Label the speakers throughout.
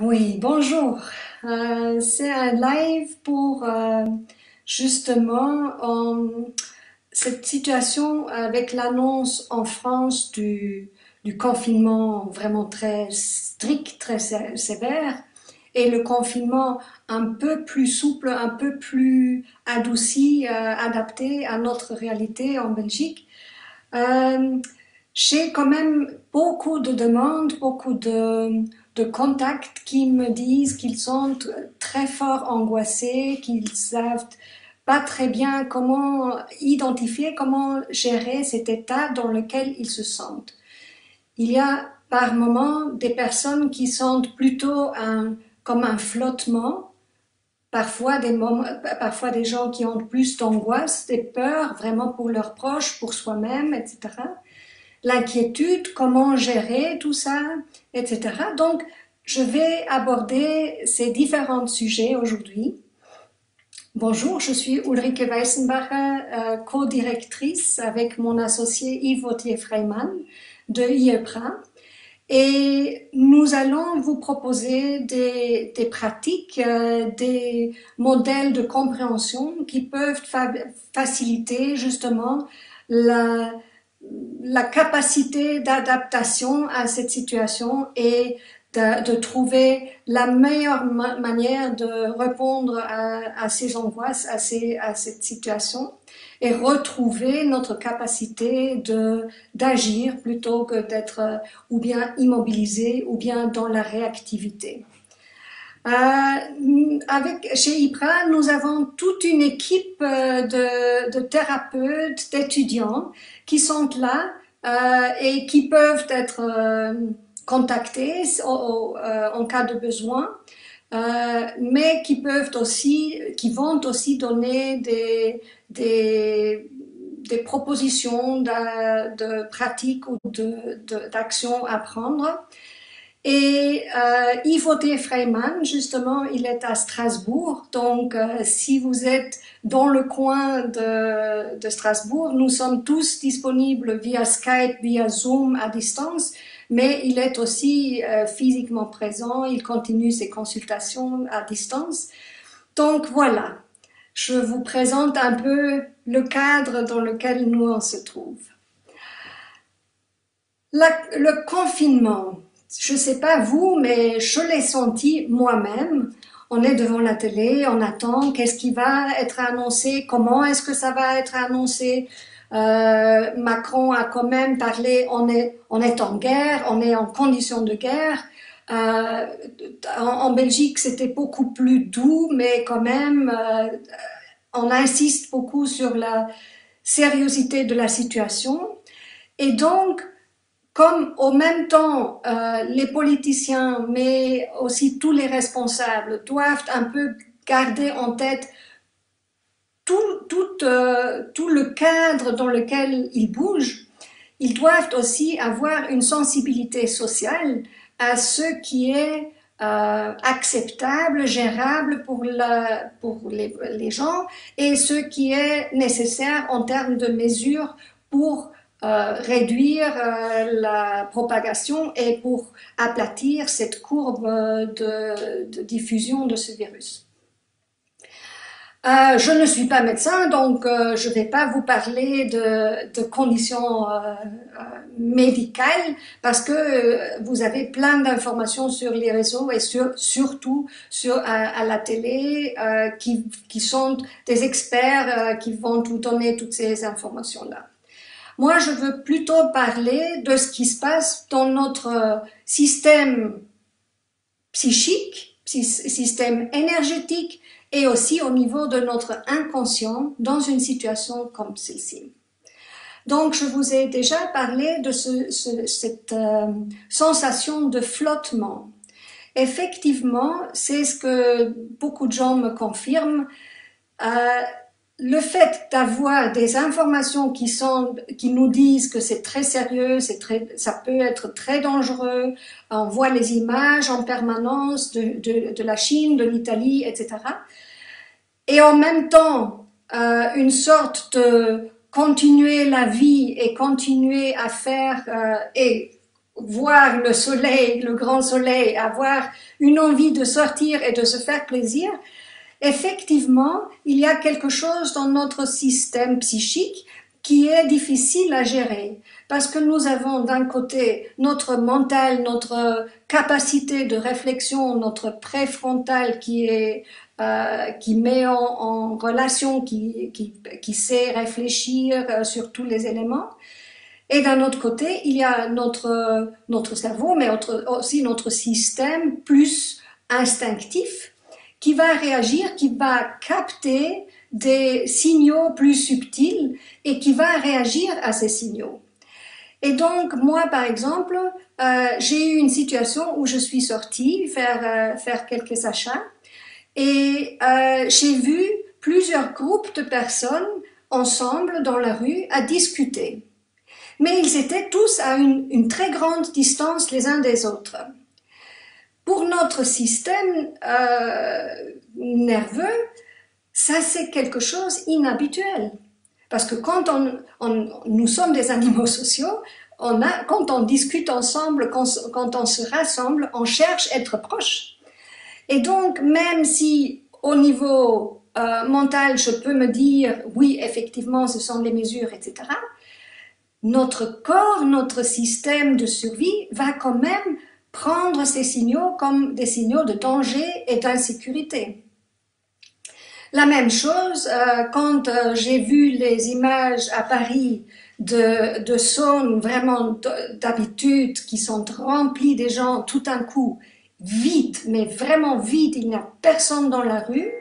Speaker 1: Oui, bonjour. C'est un live pour justement cette situation avec l'annonce en France du confinement vraiment très strict, très sévère, et le confinement un peu plus souple, un peu plus adouci, adapté à notre réalité en Belgique. Euh, j'ai quand même beaucoup de demandes, beaucoup de contacts qui me disent qu'ils sont très fort angoissés, qu'ils savent pas très bien comment identifier, comment gérer cet état dans lequel ils se sentent. Il y a par moments des personnes qui sentent plutôt comme un flottement, parfois des gens qui ont plus d'angoisse, des peurs vraiment pour leurs proches, pour soi-même, etc. L'inquiétude, comment gérer tout ça, etc. Donc, je vais aborder ces différents sujets aujourd'hui. Bonjour, je suis Ulrike Weissenbacher, co-directrice avec mon associé Yves Vautier-Freyman de IEPRA. Et nous allons vous proposer des pratiques, des modèles de compréhension qui peuvent faciliter justement la, la capacité d'adaptation à cette situation et de trouver la meilleure manière de répondre à ces angoisses, à cette situation et retrouver notre capacité d'agir plutôt que d'être ou bien immobilisé ou bien dans la réactivité. Chez IPRA, nous avons toute une équipe de thérapeutes, d'étudiants qui sont là et qui peuvent être contactés en cas de besoin, mais qui vont aussi donner des propositions de pratiques ou d'actions à prendre. Et Yves Vautier-Freyman, justement, il est à Strasbourg. Donc, si vous êtes dans le coin de Strasbourg, nous sommes tous disponibles via Skype, via Zoom à distance. Mais il est aussi physiquement présent. Il continue ses consultations à distance. Donc, voilà. Je vous présente un peu le cadre dans lequel nous on se trouve. Le confinement, je ne sais pas vous, mais je l'ai senti moi-même. On est devant la télé, on attend, qu'est-ce qui va être annoncé, comment est-ce que ça va être annoncé. Macron a quand même parlé, on est en guerre, on est en condition de guerre. Euh, en Belgique, c'était beaucoup plus doux, mais quand même, on insiste beaucoup sur la sérieuxité de la situation. Et donc, comme au même temps, les politiciens, mais aussi tous les responsables doivent un peu garder en tête tout le cadre dans lequel ils bougent, ils doivent aussi avoir une sensibilité sociale à ce qui est acceptable, gérable pour les gens et ce qui est nécessaire en termes de mesures pour réduire la propagation et pour aplatir cette courbe de diffusion de ce virus. Je ne suis pas médecin, donc je ne vais pas vous parler de conditions médicales parce que vous avez plein d'informations sur les réseaux et surtout à la télé qui sont des experts qui vont vous donner toutes ces informations-là. Moi, je veux plutôt parler de ce qui se passe dans notre système psychique, système énergétique et aussi au niveau de notre inconscient dans une situation comme celle-ci. Donc, je vous ai déjà parlé de cette sensation de flottement. Effectivement, c'est ce que beaucoup de gens me confirment. Le fait d'avoir des informations qui nous disent que c'est très sérieux, ça peut être très dangereux, on voit les images en permanence de la Chine, de l'Italie, etc. Et en même temps, une sorte de continuer la vie et continuer à faire et voir le soleil, le grand soleil, avoir une envie de sortir et de se faire plaisir, effectivement, il y a quelque chose dans notre système psychique qui est difficile à gérer. Parce que nous avons d'un côté notre mental, notre capacité de réflexion, notre préfrontal qui met en relation, qui sait réfléchir sur tous les éléments. Et d'un autre côté, il y a notre cerveau, mais aussi notre système plus instinctif qui va réagir, qui va capter des signaux plus subtils et qui va réagir à ces signaux. Et donc, moi, par exemple, j'ai eu une situation où je suis sortie faire quelques achats et j'ai vu plusieurs groupes de personnes ensemble dans la rue à discuter. Mais ils étaient tous à une très grande distance les uns des autres. Pour notre système nerveux, ça c'est quelque chose d'inhabituel. Parce que quand nous sommes des animaux sociaux, quand on discute ensemble, quand on se rassemble, on cherche à être proche. Et donc, même si au niveau mental, je peux me dire, oui, effectivement, ce sont les mesures, etc., notre corps, notre système de survie va quand même prendre ces signaux comme des signaux de danger et d'insécurité. La même chose quand j'ai vu les images à Paris de zones vraiment d'habitude qui sont remplies de gens tout d'un coup, vides, mais vraiment vides, il n'y a personne dans la rue.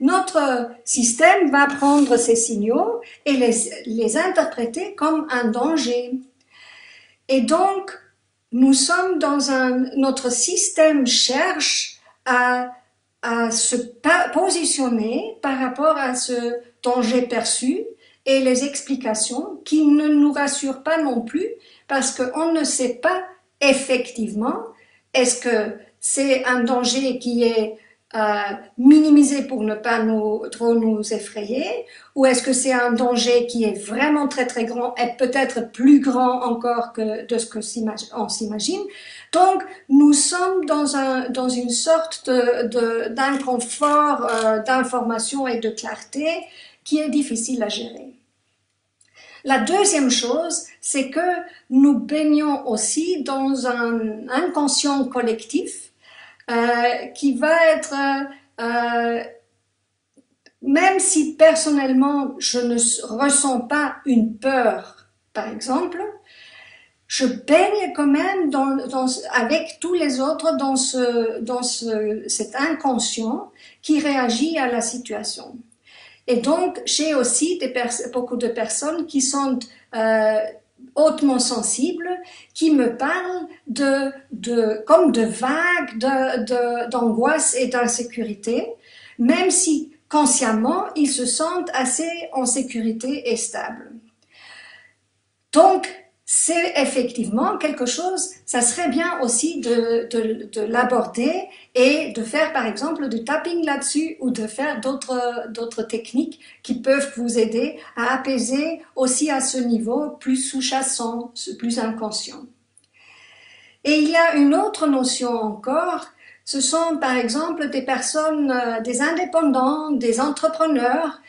Speaker 1: Notre système va prendre ces signaux et les interpréter comme un danger. Et donc, nous sommes notre système cherche à se positionner par rapport à ce danger perçu et les explications qui ne nous rassurent pas non plus parce qu'on ne sait pas effectivement est-ce que c'est un danger qui est minimisé pour ne pas trop nous effrayer, ou est-ce que c'est un danger qui est vraiment très très grand et peut-être plus grand encore que de ce que on s'imagine. Donc nous sommes dans une sorte d'inconfort d'information et de clarté qui est difficile à gérer. La deuxième chose, c'est que nous baignons aussi dans un inconscient collectif qui va être, même si personnellement je ne ressens pas une peur, par exemple, je baigne quand même avec tous les autres dans cet inconscient qui réagit à la situation. Et donc, j'ai aussi beaucoup de personnes qui sont hautement sensibles, qui me parlent comme de vagues d'angoisse et d'insécurité, même si consciemment, ils se sentent assez en sécurité et stables. Donc, c'est effectivement quelque chose, ça serait bien aussi de l'aborder et de faire par exemple du tapping là-dessus ou de faire d'autres techniques qui peuvent vous aider à apaiser aussi à ce niveau plus sous-jacent, plus inconscient. Et il y a une autre notion encore, ce sont par exemple des personnes, des indépendants, des entrepreneurs,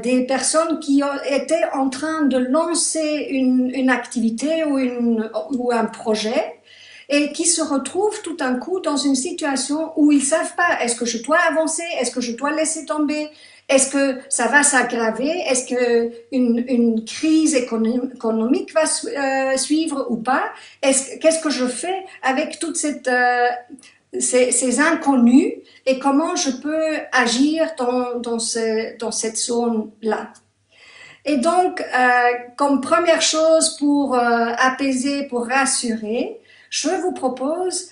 Speaker 1: des personnes qui étaient en train de lancer une activité ou un projet et qui se retrouvent tout d'un coup dans une situation où ils savent pas, est-ce que je dois avancer, est-ce que je dois laisser tomber, est-ce que ça va s'aggraver, est-ce que une crise économique va suivre ou pas, qu'est-ce que je fais avec toute ces inconnus et comment je peux agir dans cette zone-là. Et donc, comme première chose pour apaiser, pour rassurer, je vous propose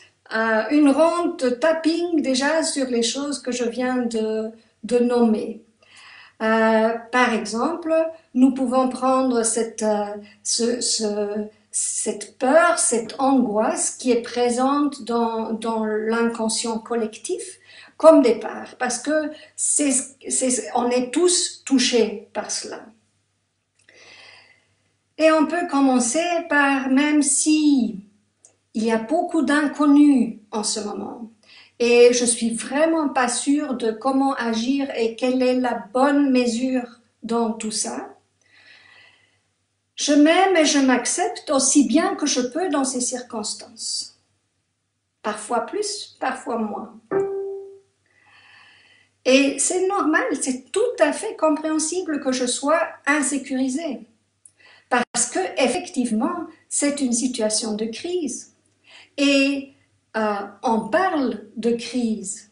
Speaker 1: une ronde de tapping déjà sur les choses que je viens de nommer. Par exemple, nous pouvons prendre cette peur, cette angoisse qui est présente dans l'inconscient collectif comme départ, parce que on est tous touchés par cela. Et on peut commencer par, même si il y a beaucoup d'inconnus en ce moment. Et je suis vraiment pas sûre de comment agir et quelle est la bonne mesure dans tout ça. Je m'aime et je m'accepte aussi bien que je peux dans ces circonstances. Parfois plus, parfois moins. Et c'est normal, c'est tout à fait compréhensible que je sois insécurisée. Parce que, effectivement, c'est une situation de crise. Et on parle de crise.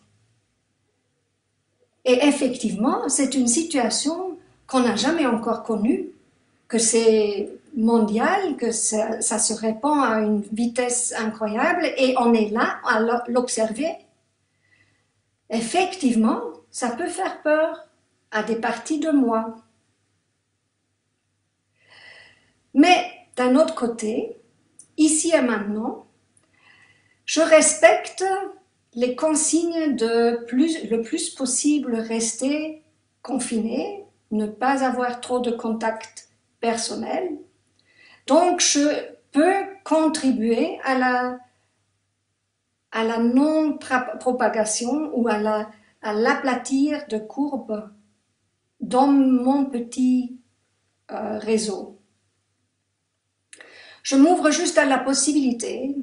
Speaker 1: Et effectivement, c'est une situation qu'on n'a jamais encore connue, que c'est mondial, que ça se répand à une vitesse incroyable et on est là à l'observer. Effectivement, ça peut faire peur à des parties de moi. Mais d'un autre côté, ici et maintenant, je respecte les consignes de le plus possible rester confiné, ne pas avoir trop de contacts personnels. Donc, je peux contribuer à la non-propagation ou à l'aplatir de courbes dans mon petit réseau. Je m'ouvre juste à la possibilité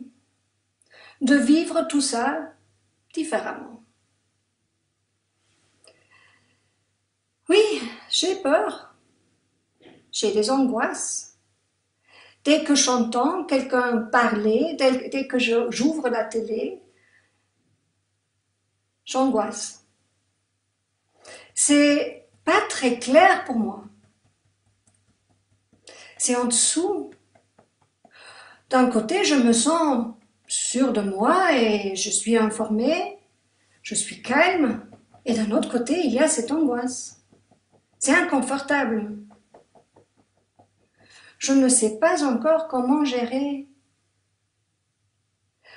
Speaker 1: de vivre tout ça différemment. Oui, j'ai peur, j'ai des angoisses. Dès que j'entends quelqu'un parler, dès que j'ouvre la télé, j'angoisse. C'est pas très clair pour moi. C'est en dessous. D'un côté, je me sens sûre de moi et je suis informée, je suis calme. Et d'un autre côté, il y a cette angoisse. C'est inconfortable. Je ne sais pas encore comment gérer.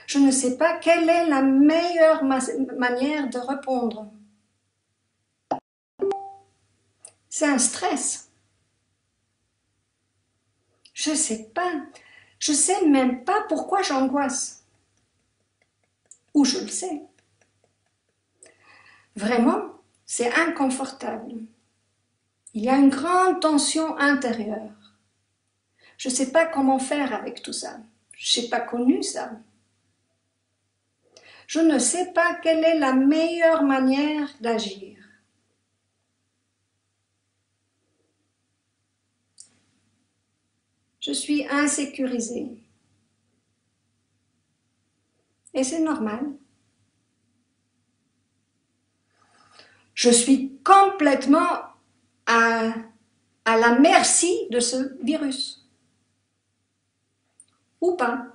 Speaker 1: Je ne sais pas quelle est la meilleure manière de répondre. C'est un stress. Je sais pas. Je sais même pas pourquoi j'angoisse. Ou je le sais. Vraiment, c'est inconfortable. Il y a une grande tension intérieure. Je ne sais pas comment faire avec tout ça. Je n'ai pas connu ça. Je ne sais pas quelle est la meilleure manière d'agir. Je suis insécurisée. Et c'est normal. Je suis complètement à la merci de ce virus. Ou pas.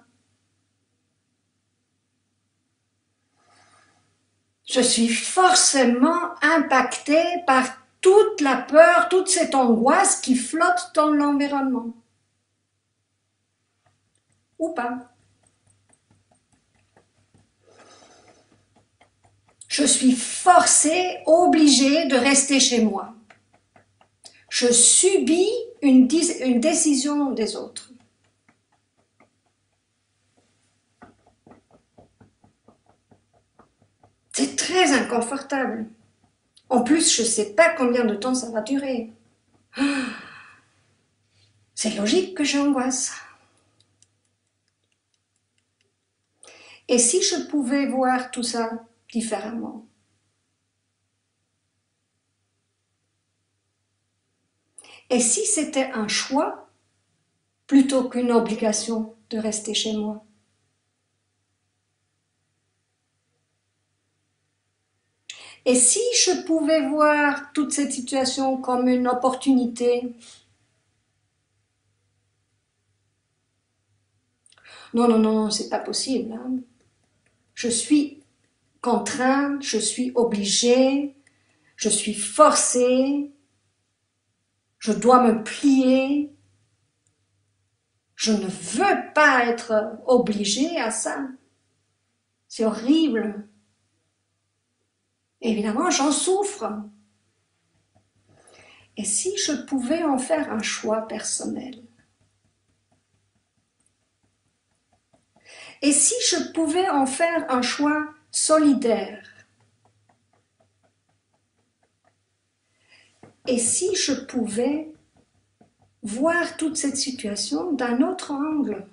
Speaker 1: Je suis forcément impactée par toute la peur, toute cette angoisse qui flotte dans l'environnement. Ou pas. Je suis forcée, obligée de rester chez moi. Je subis une décision des autres. C'est très inconfortable. En plus, je ne sais pas combien de temps ça va durer. C'est logique que j'angoisse. Et si je pouvais voir tout ça différemment? Et si c'était un choix plutôt qu'une obligation de rester chez moi? Et si je pouvais voir toute cette situation comme une opportunité? Non, non, non, c'est pas possible. Hein. Je suis contrainte, je suis obligée, je suis forcée, je dois me plier. Je ne veux pas être obligée à ça. C'est horrible. Évidemment, j'en souffre. Et si je pouvais en faire un choix personnel? Et si je pouvais en faire un choix solidaire? Et si je pouvais voir toute cette situation d'un autre angle?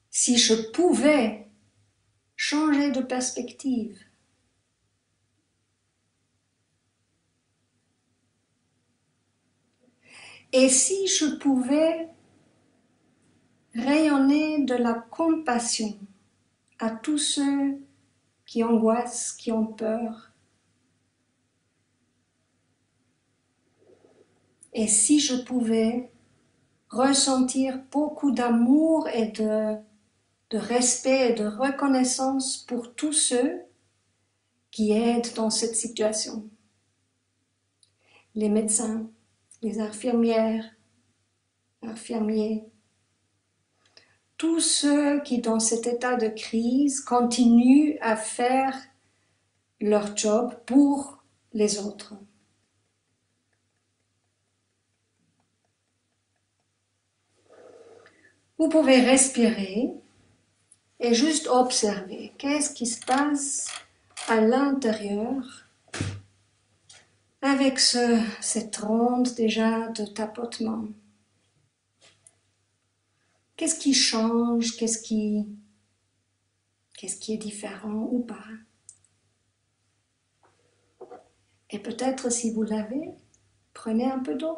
Speaker 1: Si je pouvais changer de perspective? Et si je pouvais rayonner de la compassion à tous ceux qui angoissent, qui ont peur? Et si je pouvais ressentir beaucoup d'amour et de respect et de reconnaissance pour tous ceux qui aident dans cette situation? Les médecins, les infirmières, infirmiers, tous ceux qui dans cet état de crise continuent à faire leur job pour les autres. Vous pouvez respirer et juste observer qu'est-ce qui se passe à l'intérieur avec cette ronde déjà de tapotement. Qu'est-ce qui change, qu'est-ce qui est différent ou pas? Et peut-être si vous l'avez, prenez un peu d'eau.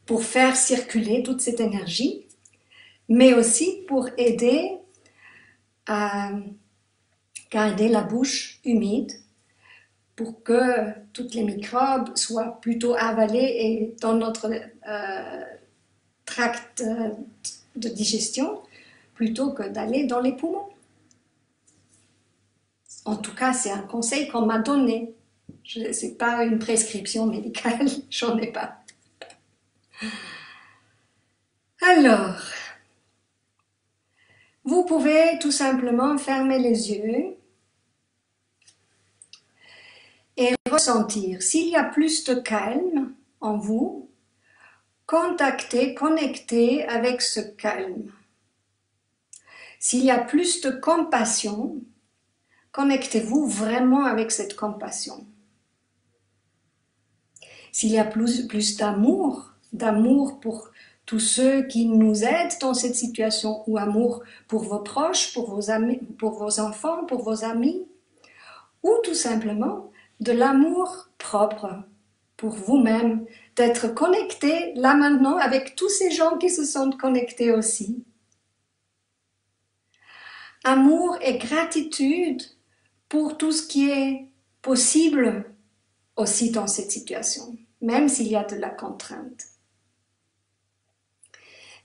Speaker 1: Pour faire circuler toute cette énergie, mais aussi pour aider à garder la bouche humide pour que tous les microbes soient plutôt avalés et dans notre tract de digestion plutôt que d'aller dans les poumons. En tout cas, c'est un conseil qu'on m'a donné. Ce n'est pas une prescription médicale, j'en ai pas. Alors, vous pouvez tout simplement fermer les yeux et ressentir. S'il y a plus de calme en vous, connectez avec ce calme. S'il y a plus de compassion, connectez-vous vraiment avec cette compassion. S'il y a plus d'amour pour tous ceux qui nous aident dans cette situation, ou amour pour vos proches, pour vos amis, pour vos enfants, pour vos amis, ou tout simplement de l'amour propre pour vous-même, d'être connecté là maintenant avec tous ces gens qui se sont connectés aussi. Amour et gratitude pour tout ce qui est possible aussi dans cette situation, même s'il y a de la contrainte.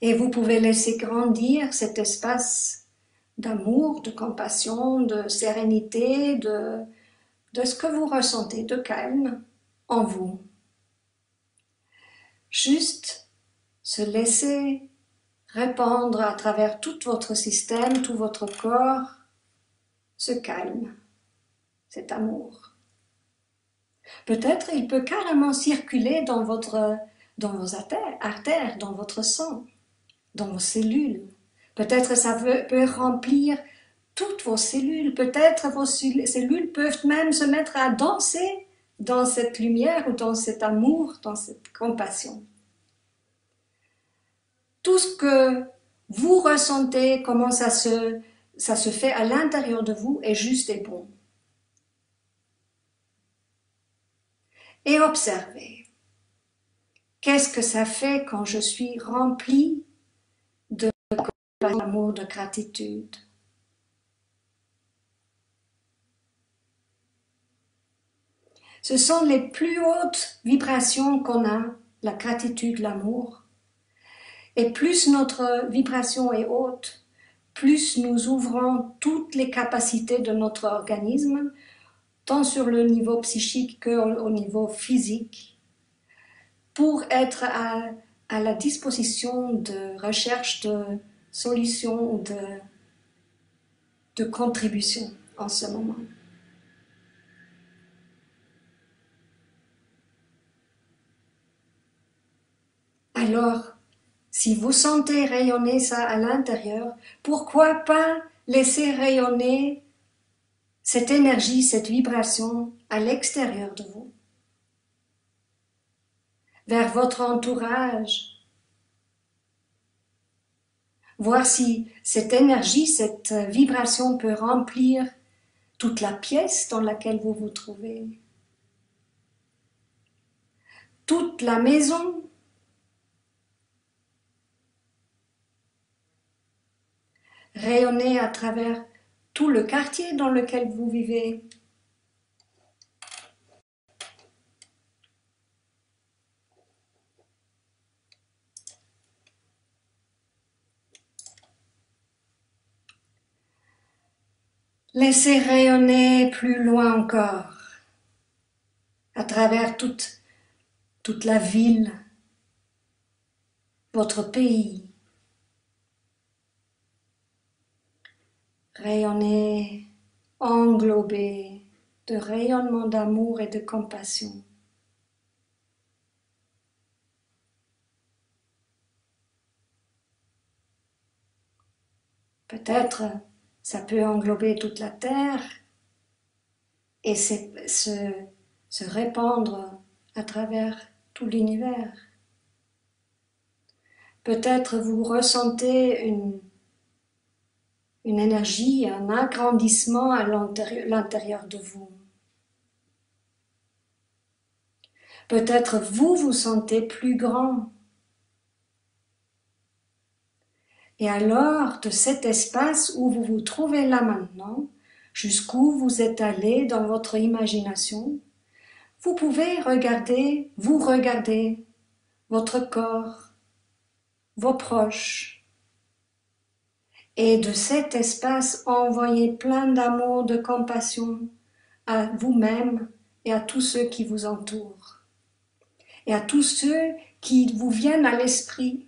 Speaker 1: Et vous pouvez laisser grandir cet espace d'amour, de compassion, de sérénité, de ce que vous ressentez, de calme en vous. Juste se laisser répandre à travers tout votre système, tout votre corps, ce calme, cet amour. Peut-être il peut carrément circuler dans vos artères, dans votre sang, dans vos cellules. Peut-être ça peut remplir toutes vos cellules. Peut-être vos cellules peuvent même se mettre à danser dans cette lumière ou dans cet amour, dans cette compassion. Tout ce que vous ressentez, comment ça se fait à l'intérieur de vous est juste et bon. Et observez. Qu'est-ce que ça fait quand je suis remplie d'amour, de gratitude? Ce sont les plus hautes vibrations qu'on a, la gratitude, l'amour. Et plus notre vibration est haute, plus nous ouvrons toutes les capacités de notre organisme, tant sur le niveau psychique qu'au niveau physique, pour être à la disposition de recherche de solutions ou de contributions en ce moment. Alors, si vous sentez rayonner ça à l'intérieur, pourquoi pas laisser rayonner cette énergie, cette vibration à l'extérieur de vous, vers votre entourage, voir si cette énergie, cette vibration peut remplir toute la pièce dans laquelle vous vous trouvez, toute la maison, rayonner à travers tout le quartier dans lequel vous vivez. Laissez rayonner plus loin encore, à travers toute la ville, votre pays. Rayonner, englobé de rayonnement d'amour et de compassion. Peut-être ça peut englober toute la terre et se répandre à travers tout l'univers. Peut-être vous ressentez une énergie, un agrandissement à l'intérieur de vous. Peut-être vous vous sentez plus grand. Et alors, de cet espace où vous vous trouvez là maintenant, jusqu'où vous êtes allé dans votre imagination, vous pouvez regarder votre corps, vos proches, et de cet espace envoyer plein d'amour, de compassion à vous-même et à tous ceux qui vous entourent, et à tous ceux qui vous viennent à l'esprit.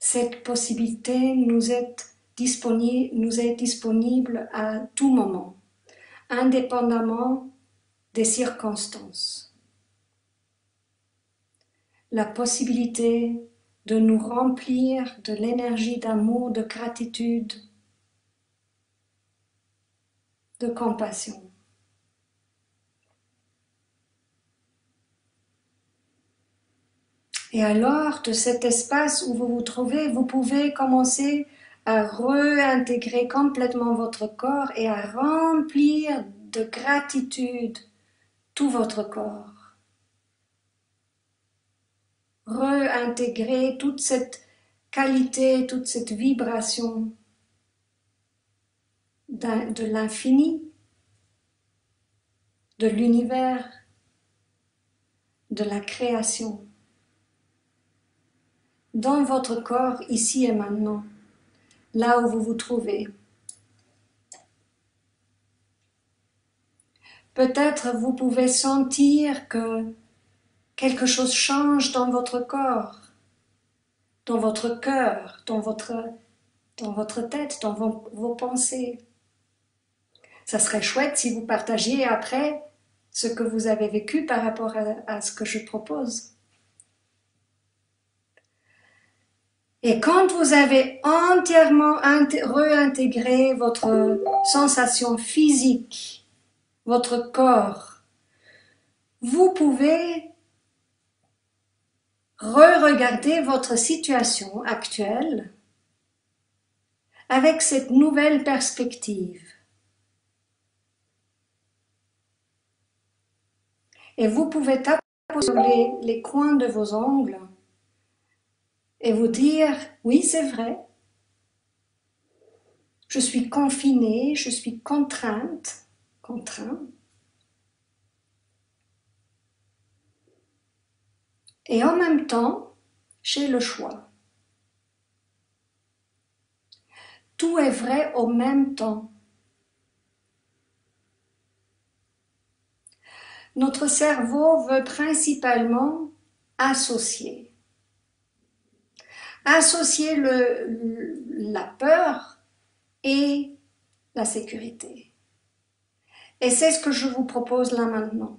Speaker 1: Cette possibilité nous est disponible à tout moment, indépendamment des circonstances. La possibilité de nous remplir de l'énergie d'amour, de gratitude, de compassion. Et alors, de cet espace où vous vous trouvez, vous pouvez commencer à réintégrer complètement votre corps et à remplir de gratitude tout votre corps. Réintégrer toute cette qualité, toute cette vibration de l'infini, de l'univers, de la création, dans votre corps ici et maintenant, là où vous vous trouvez. Peut-être vous pouvez sentir que quelque chose change dans votre corps, dans votre cœur, dans votre tête, dans vos pensées. Ça serait chouette si vous partagiez après ce que vous avez vécu par rapport à ce que je propose. Et quand vous avez entièrement réintégré votre sensation physique, votre corps, vous pouvez re-regarder votre situation actuelle avec cette nouvelle perspective. Et vous pouvez taper sur les coins de vos ongles et vous dire, oui, c'est vrai, je suis confinée, je suis contraint. Et en même temps, j'ai le choix. Tout est vrai au même temps. Notre cerveau veut principalement associer associer la peur et la sécurité. Et c'est ce que je vous propose là maintenant.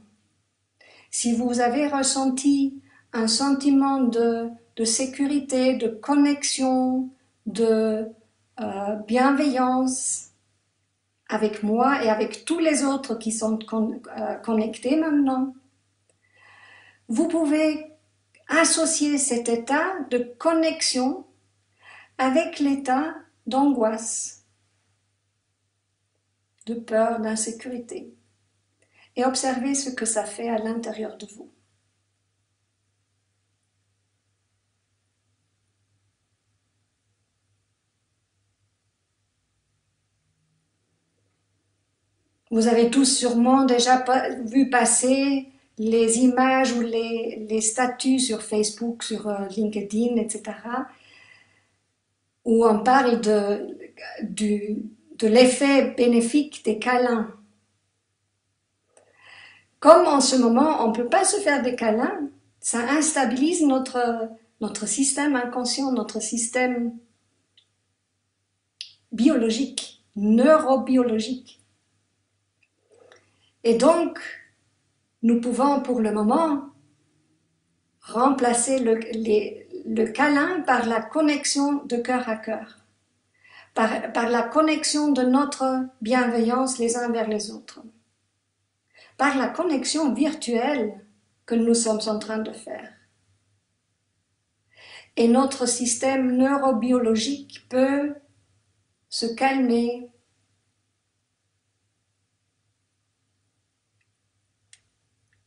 Speaker 1: Si vous avez ressenti un sentiment de sécurité, de connexion, de bienveillance avec moi et avec tous les autres qui sont connectés maintenant, vous pouvez associer cet état de connexion avec l'état d'angoisse, de peur, d'insécurité, et observer ce que ça fait à l'intérieur de vous. Vous avez tous sûrement déjà vu passer les images ou les statuts sur Facebook, sur LinkedIn, etc., où on parle de l'effet bénéfique des câlins. Comme en ce moment, on ne peut pas se faire des câlins, ça instabilise notre système inconscient, notre système biologique, neurobiologique. Et donc, nous pouvons pour le moment remplacer le câlin par la connexion de cœur à cœur, par la connexion de notre bienveillance les uns vers les autres, par la connexion virtuelle que nous sommes en train de faire. Et notre système neurobiologique peut se calmer,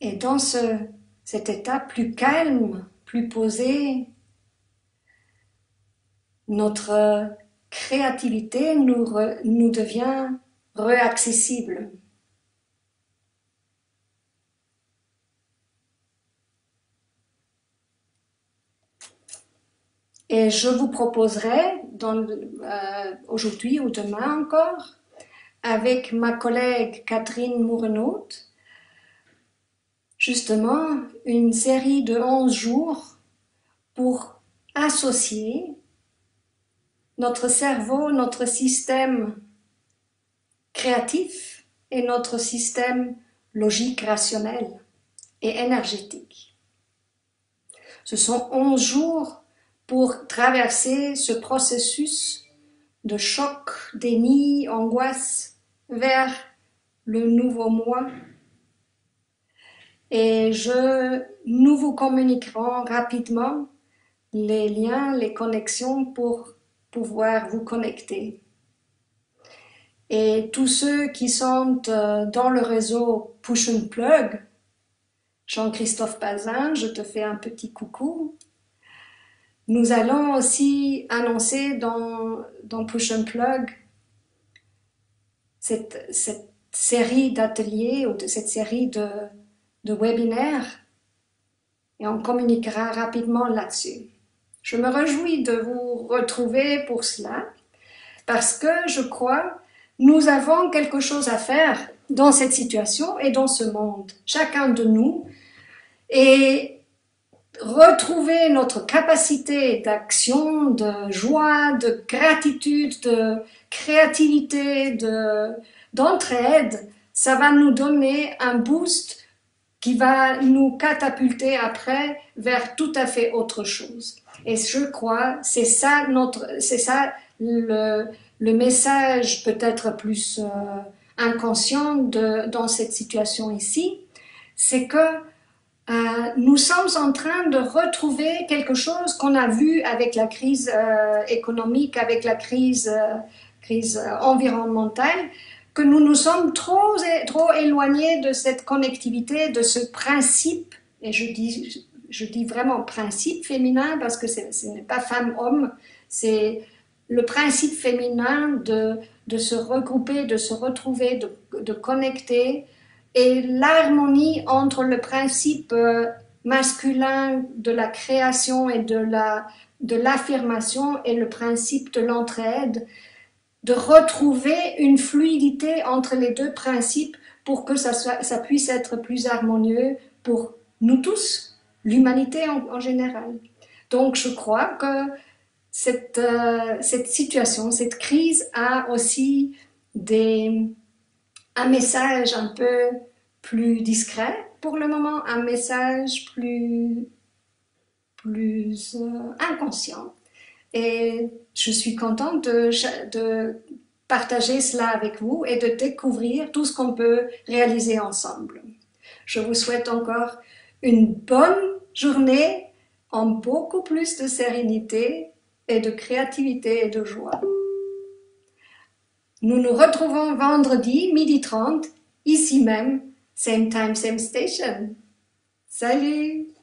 Speaker 1: et dans cet état plus calme, plus posé, notre créativité nous devient réaccessible. Et je vous proposerai aujourd'hui ou demain encore, avec ma collègue Catherine Mourenaud, justement une série de 11 jours pour associer notre cerveau, notre système créatif et notre système logique, rationnel et énergétique. Ce sont 11 jours pour traverser ce processus de choc, déni, angoisse vers le nouveau moi. Et nous vous communiquerons rapidement les liens, les connexions pour pouvoir vous connecter. Et tous ceux qui sont dans le réseau Push and Plug, Jean-Christophe Bazin, je te fais un petit coucou. Nous allons aussi annoncer dans Push and Plug cette série d'ateliers ou cette série de webinaires et on communiquera rapidement là-dessus. Je me réjouis de vous retrouver pour cela parce que je crois nous avons quelque chose à faire dans cette situation et dans ce monde, chacun de nous, et retrouver notre capacité d'action, de joie, de gratitude, de créativité, d'entraide, ça va nous donner un boost qui va nous catapulter après vers tout à fait autre chose. Et je crois, c'est ça le message peut-être plus inconscient dans cette situation ici, c'est que nous sommes en train de retrouver quelque chose qu'on a vu avec la crise économique, avec la crise environnementale, que nous nous sommes trop éloignés de cette connectivité, de ce principe, et je dis vraiment principe féminin parce que ce n'est pas femme-homme, c'est le principe féminin de se regrouper, de se retrouver, de connecter, et l'harmonie entre le principe masculin de la création et de l'affirmation et le principe de l'entraide, de retrouver une fluidité entre les deux principes pour que ça puisse être plus harmonieux pour nous tous, l'humanité en général. Donc je crois que cette situation, cette crise a aussi un message un peu plus discret pour le moment, un message plus inconscient. Et je suis contente de partager cela avec vous et de découvrir tout ce qu'on peut réaliser ensemble. Je vous souhaite encore une bonne journée en beaucoup plus de sérénité et de créativité et de joie. Nous nous retrouvons vendredi, 12h30, ici même, same time, same station. Salut!